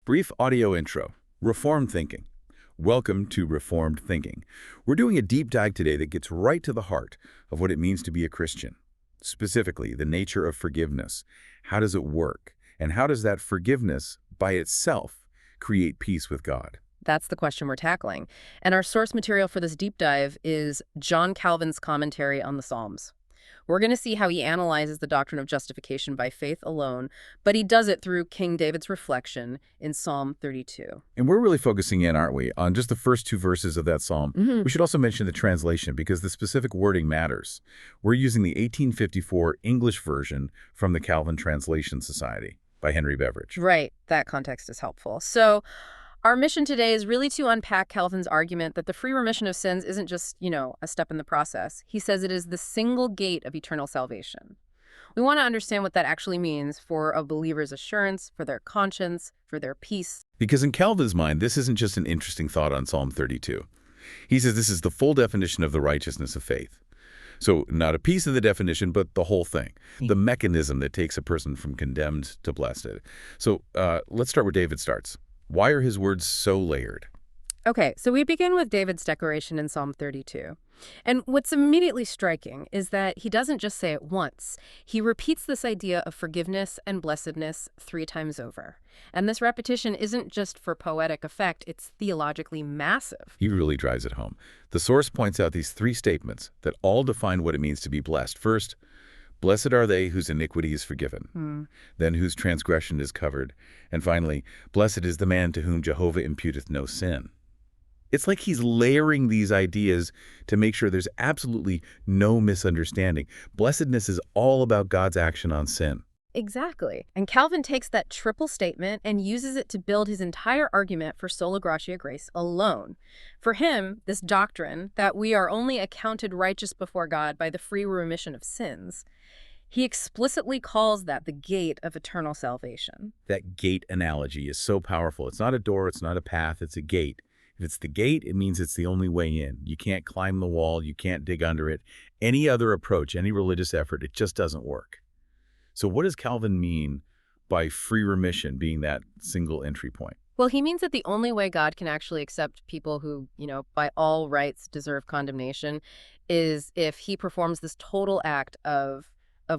Brief audio intro. Reformed thinking. Welcome to Reformed Thinking. We're doing a deep dive today that gets right to the heart of what it means to be a Christian. Specifically, the nature of forgiveness. How does it work? And how does that forgiveness, by itself, create peace with God? That's the question we're tackling. And our source material for this deep dive is John Calvin's commentary on the Psalms. We're going to see how he analyzes the doctrine of justification by faith alone, but he does it through King David's reflection in Psalm 32. And we're really focusing in, aren't we, on just the first two verses of that psalm. We should also mention the translation because the specific wording matters. We're using the 1854 English version from the Calvin Translation Society by Henry Beveridge. Right, that context is helpful. So our mission today is really to unpack Calvin's argument that the free remission of sins isn't just, a step in the process. He says it is the single gate of eternal salvation. We want to understand what that actually means for a believer's assurance, for their conscience, for their peace. Because in Calvin's mind, this isn't just an interesting thought on Psalm 32. He says this is the full definition of the righteousness of faith. So not a piece of the definition, but the whole thing, the mechanism that takes a person from condemned to blessed. So let's start where David starts. Why are his words so layered? Okay, so we begin with David's declaration in Psalm 32. And what's immediately striking is that he doesn't just say it once. He repeats this idea of forgiveness and blessedness 3 times over. And this repetition isn't just for poetic effect, it's theologically massive. He really drives it home. The source points out these 3 statements that all define what it means to be blessed. First, blessed are they whose iniquity is forgiven, then whose transgression is covered, and finally, blessed is the man to whom Jehovah imputeth no sin. It's like he's layering these ideas to make sure there's absolutely no misunderstanding. Blessedness is all about God's action on sin. Exactly. And Calvin takes that triple statement and uses it to build his entire argument for sola gratia grace alone. For him, this doctrine that we are only accounted righteous before God by the free remission of sins, he explicitly calls that the gate of eternal salvation. That gate analogy is so powerful. It's not a door, it's not a path, it's a gate. If it's the gate, it means it's the only way in. You can't climb the wall, you can't dig under it. Any other approach, any religious effort, it just doesn't work. So what does Calvin mean by free remission being that single entry point? Well, he means that the only way God can actually accept people who, by all rights deserve condemnation is if he performs this total act of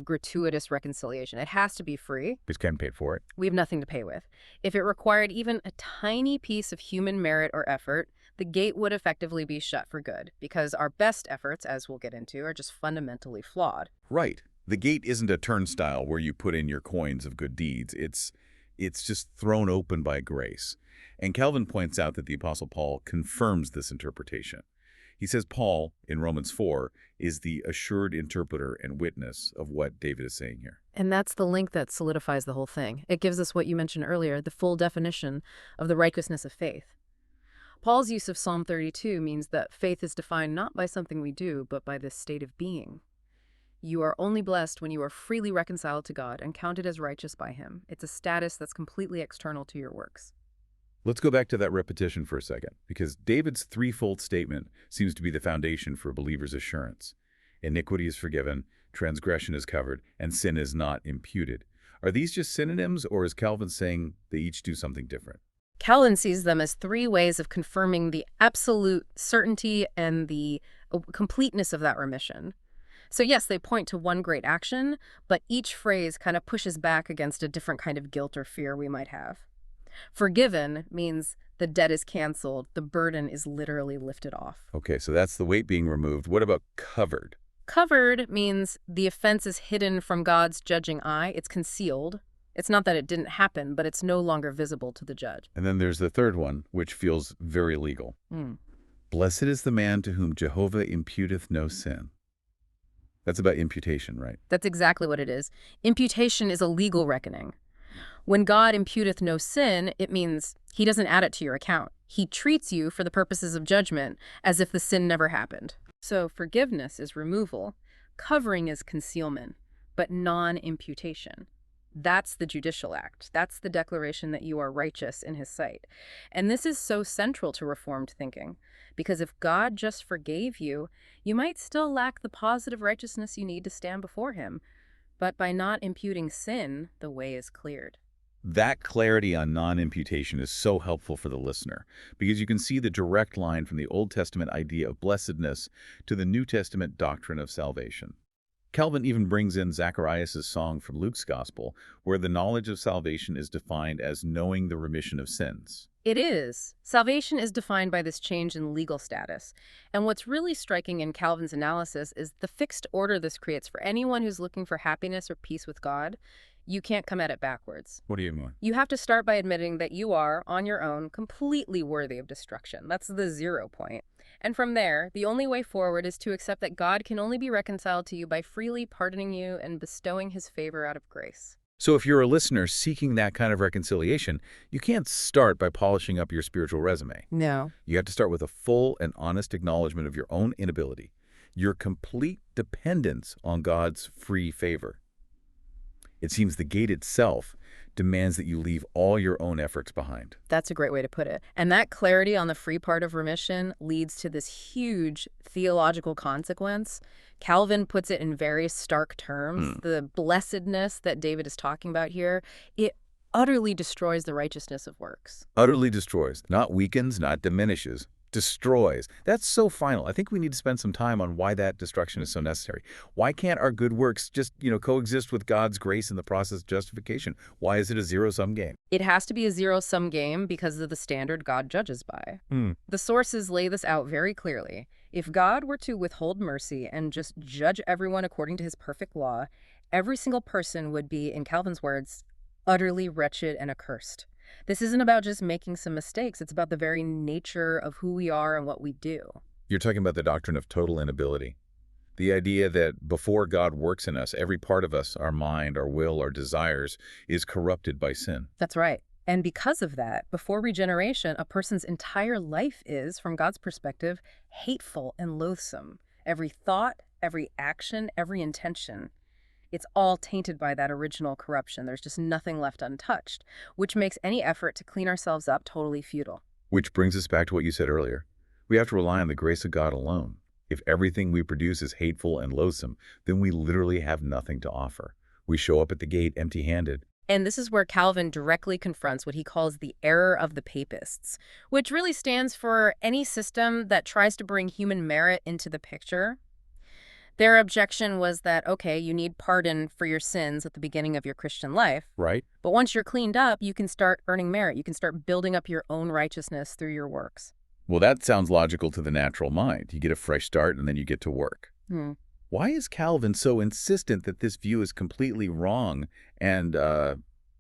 gratuitous reconciliation. It has to be free. We can't pay for it. We have nothing to pay with. If it required even a tiny piece of human merit or effort, the gate would effectively be shut for good because our best efforts, as we'll get into, are just fundamentally flawed. Right. The gate isn't a turnstile where you put in your coins of good deeds. It's just thrown open by grace. And Calvin points out that the Apostle Paul confirms this interpretation. He says Paul, in Romans 4, is the assured interpreter and witness of what David is saying here. And that's the link that solidifies the whole thing. It gives us what you mentioned earlier, the full definition of the righteousness of faith. Paul's use of Psalm 32 means that faith is defined not by something we do, but by this state of being. You are only blessed when you are freely reconciled to God and counted as righteous by him. It's a status that's completely external to your works. Let's go back to that repetition for a second, because David's threefold statement seems to be the foundation for a believer's assurance. Iniquity is forgiven, transgression is covered, and sin is not imputed. Are these just synonyms, or is Calvin saying they each do something different? Calvin sees them as 3 ways of confirming the absolute certainty and the completeness of that remission. So yes, they point to one great action, but each phrase kind of pushes back against a different kind of guilt or fear we might have. Forgiven means the debt is canceled, the burden is literally lifted off. Okay, so that's the weight being removed. What about covered? Covered means the offense is hidden from God's judging eye. It's concealed. It's not that it didn't happen, but it's no longer visible to the judge. And then there's the third one, which feels very legal. Blessed is the man to whom Jehovah imputeth no sin. That's about imputation, right? That's exactly what it is. Imputation is a legal reckoning. When God imputeth no sin, it means he doesn't add it to your account. He treats you for the purposes of judgment as if the sin never happened. So forgiveness is removal, covering is concealment, but non-imputation. That's the judicial act. That's the declaration that you are righteous in his sight. And this is so central to Reformed thinking, because if God just forgave you, you might still lack the positive righteousness you need to stand before him. But by not imputing sin, the way is cleared. That clarity on non-imputation is so helpful for the listener because you can see the direct line from the Old Testament idea of blessedness to the New Testament doctrine of salvation. Calvin even brings in Zacharias' song from Luke's Gospel, where the knowledge of salvation is defined as knowing the remission of sins. It is. Salvation is defined by this change in legal status. And what's really striking in Calvin's analysis is the fixed order this creates for anyone who's looking for happiness or peace with God. You can't come at it backwards. What do you mean? You have to start by admitting that you are, on your own, completely worthy of destruction. That's the 0 point. And from there, the only way forward is to accept that God can only be reconciled to you by freely pardoning you and bestowing his favor out of grace. So if you're a listener seeking that kind of reconciliation, you can't start by polishing up your spiritual resume. No. You have to start with a full and honest acknowledgement of your own inability, your complete dependence on God's free favor. It seems the gate itself demands that you leave all your own efforts behind. That's a great way to put it. And that clarity on the free part of remission leads to this huge theological consequence. Calvin puts it in very stark terms. The blessedness that David is talking about here, it utterly destroys the righteousness of works. Utterly destroys, not weakens, not diminishes. Destroys. That's so final. I think we need to spend some time on why that destruction is so necessary. Why can't our good works just, coexist with God's grace in the process of justification? Why is it a zero-sum game? It has to be a zero-sum game because of the standard God judges by. The sources lay this out very clearly. If God were to withhold mercy and just judge everyone according to his perfect law, every single person would be, in Calvin's words, utterly wretched and accursed. This isn't about just making some mistakes. It's about the very nature of who we are and what we do. You're talking about the doctrine of total inability. The idea that before God works in us, every part of us, our mind, our will, our desires, is corrupted by sin. That's right. And because of that, before regeneration, a person's entire life is, from God's perspective, hateful and loathsome. Every thought, every action, every intention. It's all tainted by that original corruption. There's just nothing left untouched, which makes any effort to clean ourselves up totally futile. Which brings us back to what you said earlier. We have to rely on the grace of God alone. If everything we produce is hateful and loathsome, then we literally have nothing to offer. We show up at the gate empty-handed. And this is where Calvin directly confronts what he calls the error of the papists, which really stands for any system that tries to bring human merit into the picture. Their objection was that, okay, you need pardon for your sins at the beginning of your Christian life. Right. But once you're cleaned up, you can start earning merit. You can start building up your own righteousness through your works. Well, that sounds logical to the natural mind. You get a fresh start and then you get to work. Why is Calvin so insistent that this view is completely wrong and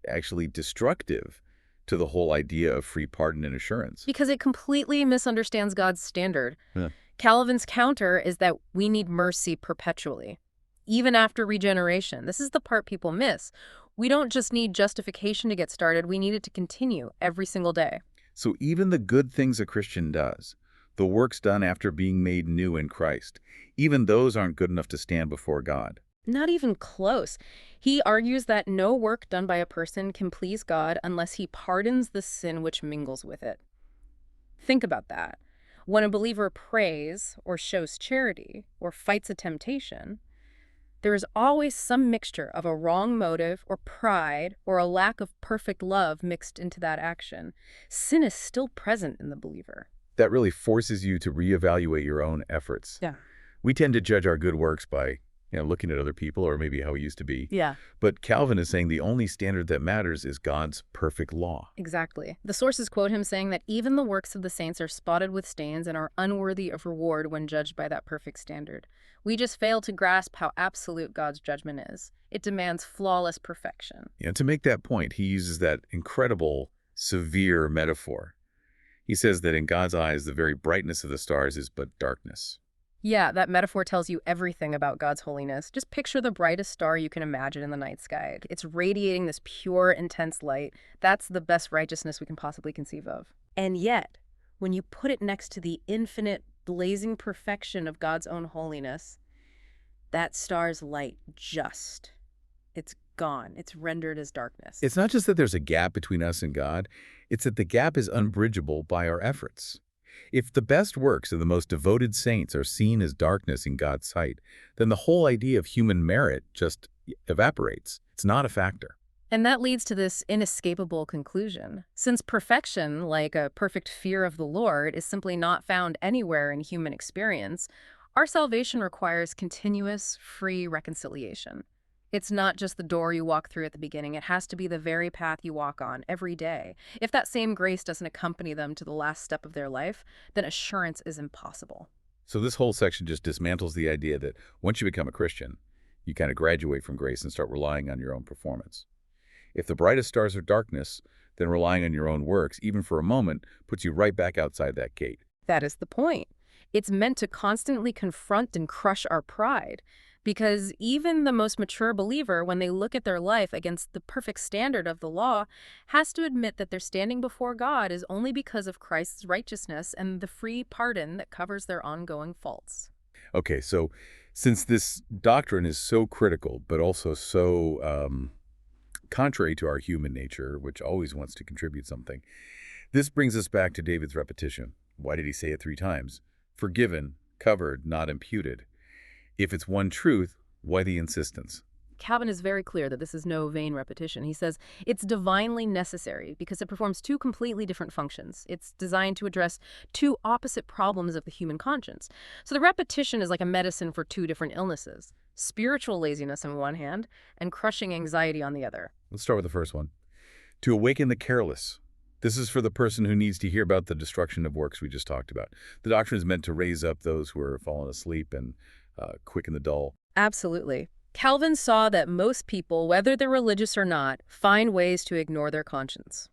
actually destructive to the whole idea of free pardon and assurance? Because it completely misunderstands God's standard. Yeah. Calvin's counter is that we need mercy perpetually, even after regeneration. This is the part people miss. We don't just need justification to get started. We need it to continue every single day. So even the good things a Christian does, the works done after being made new in Christ, even those aren't good enough to stand before God. Not even close. He argues that no work done by a person can please God unless he pardons the sin which mingles with it. Think about that. When a believer prays or shows charity or fights a temptation, there is always some mixture of a wrong motive or pride or a lack of perfect love mixed into that action. Sin is still present in the believer. That really forces you to reevaluate your own efforts. Yeah. We tend to judge our good works by looking at other people or maybe how we used to be. Yeah. But Calvin is saying the only standard that matters is God's perfect law. Exactly. The sources quote him saying that even the works of the saints are spotted with stains and are unworthy of reward when judged by that perfect standard. We just fail to grasp how absolute God's judgment is. It demands flawless perfection. To make that point, he uses that incredible, severe metaphor. He says that in God's eyes, the very brightness of the stars is but darkness. Yeah, that metaphor tells you everything about God's holiness. Just picture the brightest star you can imagine in the night sky. It's radiating this pure, intense light. That's the best righteousness we can possibly conceive of. And yet, when you put it next to the infinite, blazing perfection of God's own holiness, that star's light it's gone. It's rendered as darkness. It's not just that there's a gap between us and God. It's that the gap is unbridgeable by our efforts. If the best works of the most devoted saints are seen as darkness in God's sight, then the whole idea of human merit just evaporates. It's not a factor. And that leads to this inescapable conclusion. Since perfection, like a perfect fear of the Lord, is simply not found anywhere in human experience, our salvation requires continuous, free reconciliation. It's not just the door you walk through at the beginning. It has to be the very path you walk on every day. If that same grace doesn't accompany them to the last step of their life, then assurance is impossible. So this whole section just dismantles the idea that once you become a Christian, you kind of graduate from grace and start relying on your own performance. If the brightest stars are darkness, then relying on your own works, even for a moment, puts you right back outside that gate. That is the point. It's meant to constantly confront and crush our pride. Because even the most mature believer, when they look at their life against the perfect standard of the law, has to admit that their standing before God is only because of Christ's righteousness and the free pardon that covers their ongoing faults. Okay, so since this doctrine is so critical, but also so contrary to our human nature, which always wants to contribute something, this brings us back to David's repetition. Why did he say it 3 times? Forgiven, covered, not imputed. If it's one truth, why the insistence? Calvin is very clear that this is no vain repetition. He says it's divinely necessary because it performs 2 completely different functions. It's designed to address 2 opposite problems of the human conscience. So the repetition is like a medicine for 2 different illnesses: spiritual laziness on one hand and crushing anxiety on the other. Let's start with the first one. To awaken the careless. This is for the person who needs to hear about the destruction of works we just talked about. The doctrine is meant to raise up those who are fallen asleep and quicken the dull. Absolutely. Calvin saw that most people, whether they're religious or not, find ways to ignore their conscience.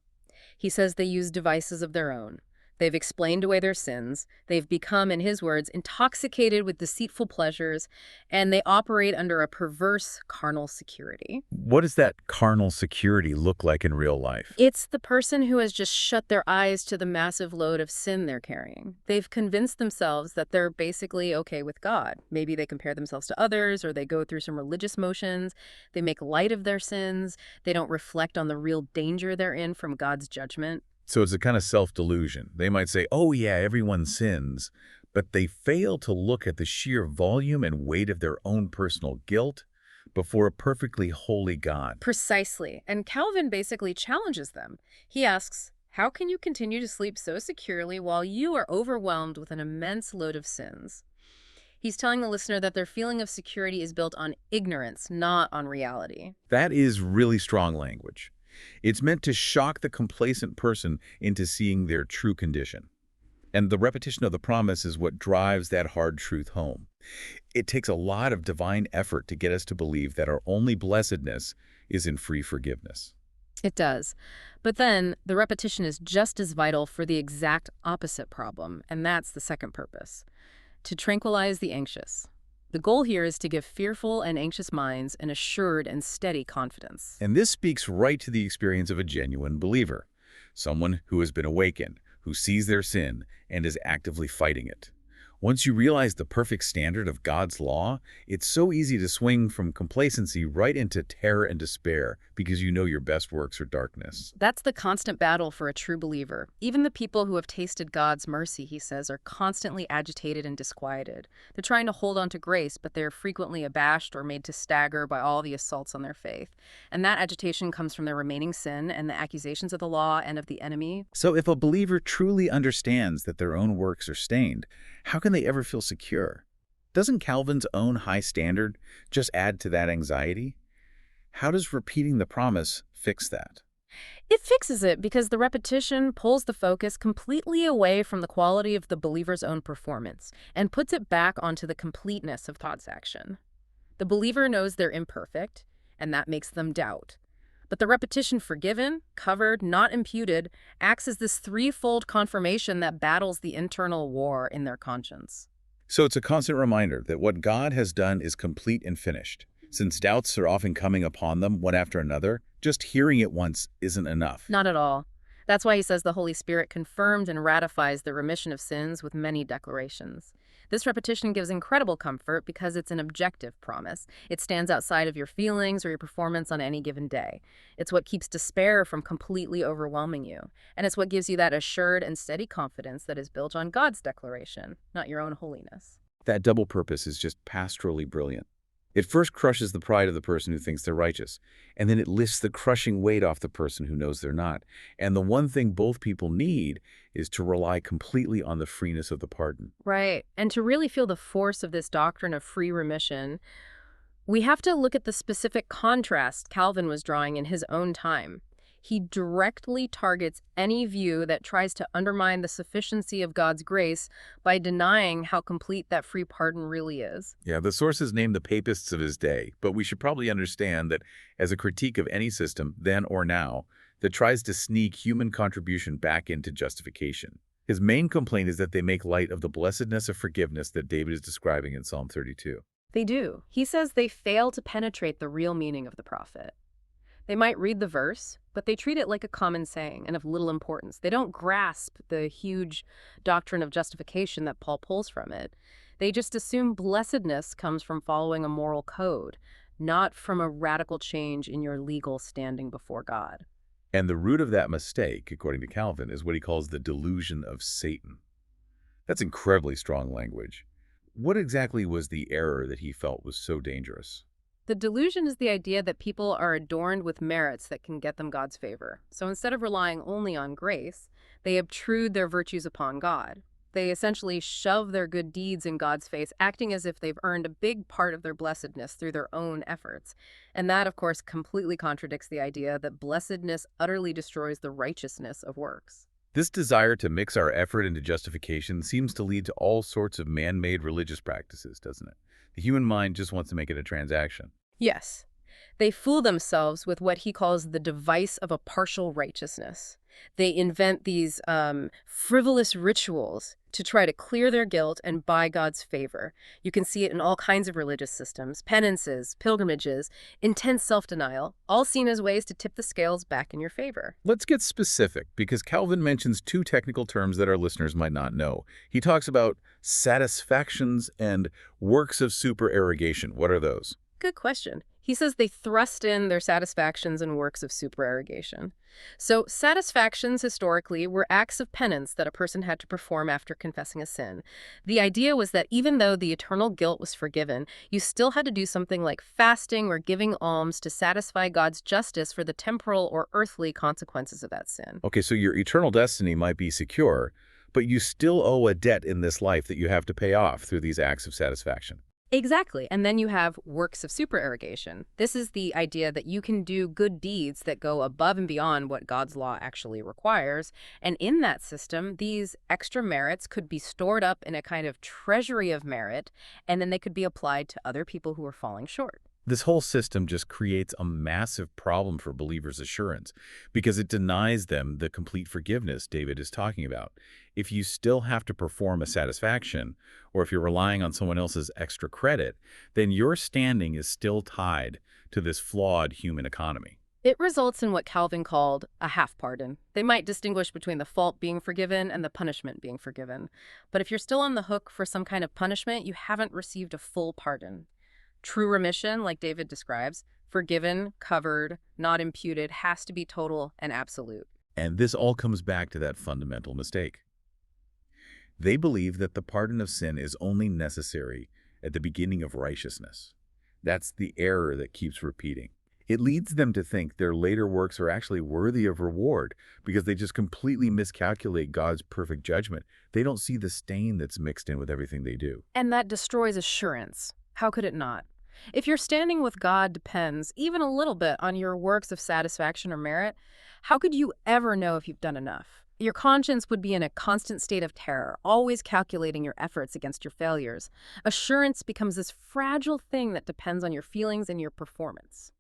He says they use devices of their own. They've explained away their sins. They've become, in his words, intoxicated with deceitful pleasures, and they operate under a perverse carnal security. What does that carnal security look like in real life? It's the person who has just shut their eyes to the massive load of sin they're carrying. They've convinced themselves that they're basically okay with God. Maybe they compare themselves to others, or they go through some religious motions. They make light of their sins. They don't reflect on the real danger they're in from God's judgment. So it's a kind of self-delusion. They might say, oh yeah, everyone sins, but they fail to look at the sheer volume and weight of their own personal guilt before a perfectly holy God. Precisely. And Calvin basically challenges them. He asks, how can you continue to sleep so securely while you are overwhelmed with an immense load of sins? He's telling the listener that their feeling of security is built on ignorance, not on reality. That is really strong language. It's meant to shock the complacent person into seeing their true condition. And the repetition of the promise is what drives that hard truth home. It takes a lot of divine effort to get us to believe that our only blessedness is in free forgiveness. It does. But then the repetition is just as vital for the exact opposite problem, and that's the second purpose: to tranquilize the anxious. The goal here is to give fearful and anxious minds an assured and steady confidence. And this speaks right to the experience of a genuine believer, someone who has been awakened, who sees their sin and is actively fighting it. Once you realize the perfect standard of God's law, it's so easy to swing from complacency right into terror and despair because you know your best works are darkness. That's the constant battle for a true believer. Even the people who have tasted God's mercy, he says, are constantly agitated and disquieted. They're trying to hold on to grace, but they're frequently abashed or made to stagger by all the assaults on their faith. And that agitation comes from their remaining sin and the accusations of the law and of the enemy. So if a believer truly understands that their own works are stained, how can they ever feel secure? Doesn't Calvin's own high standard just add to that anxiety? How does repeating the promise fix that? It fixes it because the repetition pulls the focus completely away from the quality of the believer's own performance and puts it back onto the completeness of God's action. The believer knows they're imperfect, and that makes them doubt. But the repetition forgiven, covered, not imputed, acts as this threefold confirmation that battles the internal war in their conscience. So it's a constant reminder that what God has done is complete and finished. Since doubts are often coming upon them one after another, just hearing it once isn't enough. Not at all. That's why he says the Holy Spirit confirmed and ratifies the remission of sins with many declarations. This repetition gives incredible comfort because it's an objective promise. It stands outside of your feelings or your performance on any given day. It's what keeps despair from completely overwhelming you. And it's what gives you that assured and steady confidence that is built on God's declaration, not your own holiness. That double purpose is just pastorally brilliant. It first crushes the pride of the person who thinks they're righteous, and then it lifts the crushing weight off the person who knows they're not. And the one thing both people need is to rely completely on the freeness of the pardon. Right. And to really feel the force of this doctrine of free remission, we have to look at the specific contrast Calvin was drawing in his own time. He directly targets any view that tries to undermine the sufficiency of God's grace by denying how complete that free pardon really is. Yeah, the sources name the papists of his day, but we should probably understand that as a critique of any system, then or now, that tries to sneak human contribution back into justification. His main complaint is that they make light of the blessedness of forgiveness that David is describing in Psalm 32. They do. He says they fail to penetrate the real meaning of the prophet. They might read the verse, but they treat it like a common saying and of little importance. They don't grasp the huge doctrine of justification that Paul pulls from it. They just assume blessedness comes from following a moral code, not from a radical change in your legal standing before God. And the root of that mistake, according to Calvin, is what he calls the delusion of Satan. That's incredibly strong language. What exactly was the error that he felt was so dangerous? The delusion is the idea that people are adorned with merits that can get them God's favor. So instead of relying only on grace, they obtrude their virtues upon God. They essentially shove their good deeds in God's face, acting as if they've earned a big part of their blessedness through their own efforts. And that, of course, completely contradicts the idea that blessedness utterly destroys the righteousness of works. This desire to mix our effort into justification seems to lead to all sorts of man-made religious practices, doesn't it? The human mind just wants to make it a transaction. Yes. They fool themselves with what he calls the device of a partial righteousness. They invent these frivolous rituals to try to clear their guilt and buy God's favor. You can see it in all kinds of religious systems, penances, pilgrimages, intense self-denial, all seen as ways to tip the scales back in your favor. Let's get specific, because Calvin mentions two technical terms that our listeners might not know. He talks about satisfactions and works of supererogation. What are those? Good question. He says they thrust in their satisfactions and works of supererogation. So satisfactions historically were acts of penance that a person had to perform after confessing a sin. The idea was that even though the eternal guilt was forgiven, you still had to do something like fasting or giving alms to satisfy God's justice for the temporal or earthly consequences of that sin. Okay, so your eternal destiny might be secure, but you still owe a debt in this life that you have to pay off through these acts of satisfaction. Exactly. And then you have works of supererogation. This is the idea that you can do good deeds that go above and beyond what God's law actually requires. And in that system, these extra merits could be stored up in a kind of treasury of merit, and then they could be applied to other people who are falling short. This whole system just creates a massive problem for believers' assurance because it denies them the complete forgiveness David is talking about. If you still have to perform a satisfaction, or if you're relying on someone else's extra credit, then your standing is still tied to this flawed human economy. It results in what Calvin called a half pardon. They might distinguish between the fault being forgiven and the punishment being forgiven. But if you're still on the hook for some kind of punishment, you haven't received a full pardon. True remission, like David describes, forgiven, covered, not imputed, has to be total and absolute. And this all comes back to that fundamental mistake. They believe that the pardon of sin is only necessary at the beginning of righteousness. That's the error that keeps repeating. It leads them to think their later works are actually worthy of reward because they just completely miscalculate God's perfect judgment. They don't see the stain that's mixed in with everything they do. And that destroys assurance. How could it not? If your standing with God depends, even a little bit, on your works of satisfaction or merit, how could you ever know if you've done enough? Your conscience would be in a constant state of terror, always calculating your efforts against your failures. Assurance becomes this fragile thing that depends on your feelings and your performance.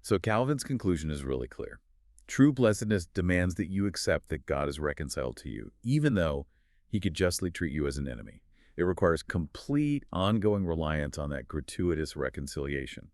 So Calvin's conclusion is really clear. True blessedness demands that you accept that God is reconciled to you, even though he could justly treat you as an enemy. It requires complete, ongoing reliance on that gratuitous reconciliation.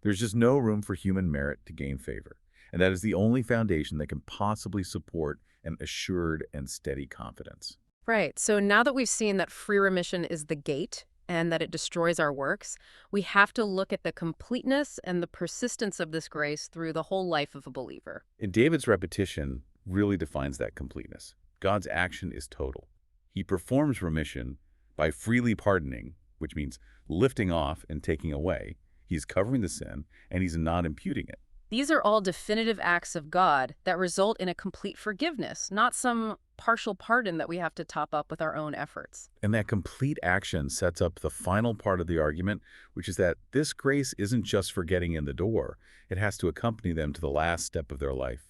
There's just no room for human merit to gain favor, and that is the only foundation that can possibly support an assured and steady confidence. Right. So now that we've seen that free remission is the gate and that it destroys our works, we have to look at the completeness and the persistence of this grace through the whole life of a believer. And David's repetition really defines that completeness. God's action is total. He performs remission by freely pardoning, which means lifting off and taking away. He He's covering the sin, and he's not imputing it. These are all definitive acts of God that result in a complete forgiveness, not some partial pardon that we have to top up with our own efforts. And that complete action sets up the final part of the argument, which is that this grace isn't just for getting in the door. It has to accompany them to the last step of their life.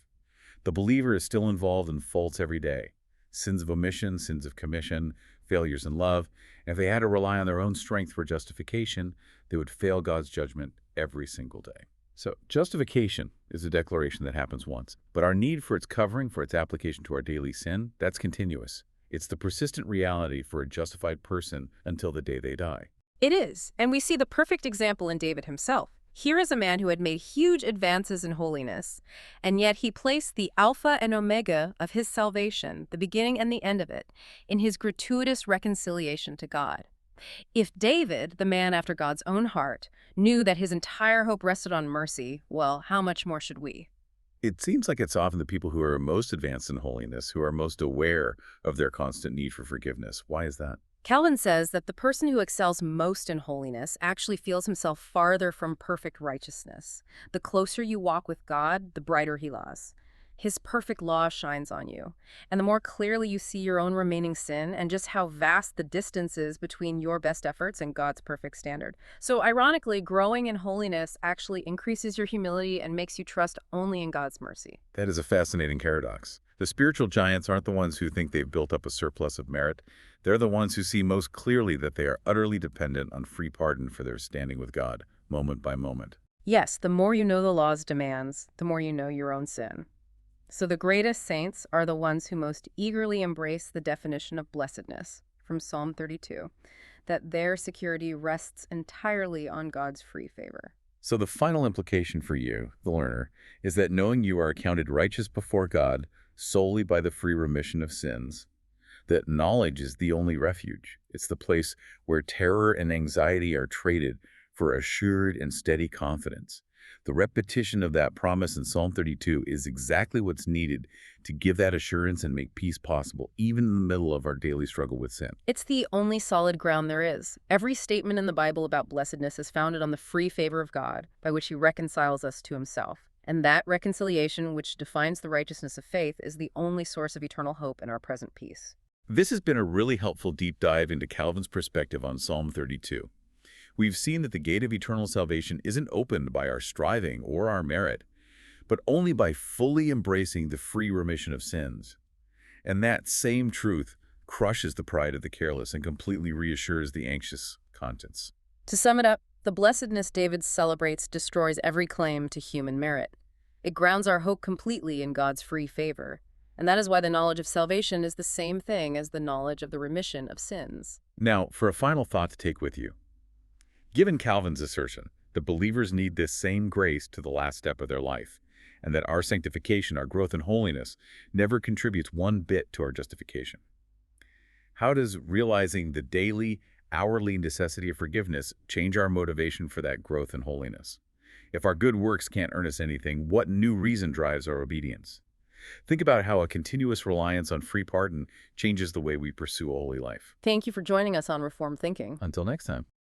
The believer is still involved in faults every day. Sins of omission, sins of commission, failures in love. And if they had to rely on their own strength for justification, they would fail God's judgment every single day. So justification is a declaration that happens once, but our need for its covering, for its application to our daily sin, that's continuous. It's the persistent reality for a justified person until the day they die. It is, and we see the perfect example in David himself. Here is a man who had made huge advances in holiness, and yet he placed the Alpha and Omega of his salvation, the beginning and the end of it, in his gratuitous reconciliation to God. If David, the man after God's own heart, knew that his entire hope rested on mercy, well, how much more should we? It seems like it's often the people who are most advanced in holiness who are most aware of their constant need for forgiveness. Why is that? Calvin says that the person who excels most in holiness actually feels himself farther from perfect righteousness. The closer you walk with God, the brighter he lies. His perfect law shines on you, and the more clearly you see your own remaining sin and just how vast the distance is between your best efforts and God's perfect standard. So ironically, growing in holiness actually increases your humility and makes you trust only in God's mercy. That is a fascinating paradox. The spiritual giants aren't the ones who think they've built up a surplus of merit. They're the ones who see most clearly that they are utterly dependent on free pardon for their standing with God, moment by moment. Yes, the more you know the law's demands, the more you know your own sin. So the greatest saints are the ones who most eagerly embrace the definition of blessedness from Psalm 32, that their security rests entirely on God's free favor. So the final implication for you, the learner, is that knowing you are accounted righteous before God solely by the free remission of sins, that knowledge is the only refuge. It's the place where terror and anxiety are traded for assured and steady confidence. The repetition of that promise in Psalm 32 is exactly what's needed to give that assurance and make peace possible, even in the middle of our daily struggle with sin. It's the only solid ground there is. Every statement in the Bible about blessedness is founded on the free favor of God, by which he reconciles us to himself. And that reconciliation, which defines the righteousness of faith, is the only source of eternal hope in our present peace. This has been a really helpful deep dive into Calvin's perspective on Psalm 32. We've seen that the gate of eternal salvation isn't opened by our striving or our merit, but only by fully embracing the free remission of sins. And that same truth crushes the pride of the careless and completely reassures the anxious conscience. To sum it up, the blessedness David celebrates destroys every claim to human merit. It grounds our hope completely in God's free favor. And that is why the knowledge of salvation is the same thing as the knowledge of the remission of sins. Now, for a final thought to take with you. Given Calvin's assertion that believers need this same grace to the last step of their life, and that our sanctification, our growth in holiness, never contributes one bit to our justification, how does realizing the daily, hourly necessity of forgiveness change our motivation for that growth in holiness? If our good works can't earn us anything, what new reason drives our obedience? Think about how a continuous reliance on free pardon changes the way we pursue a holy life. Thank you for joining us on Reformed Thinking. Until next time.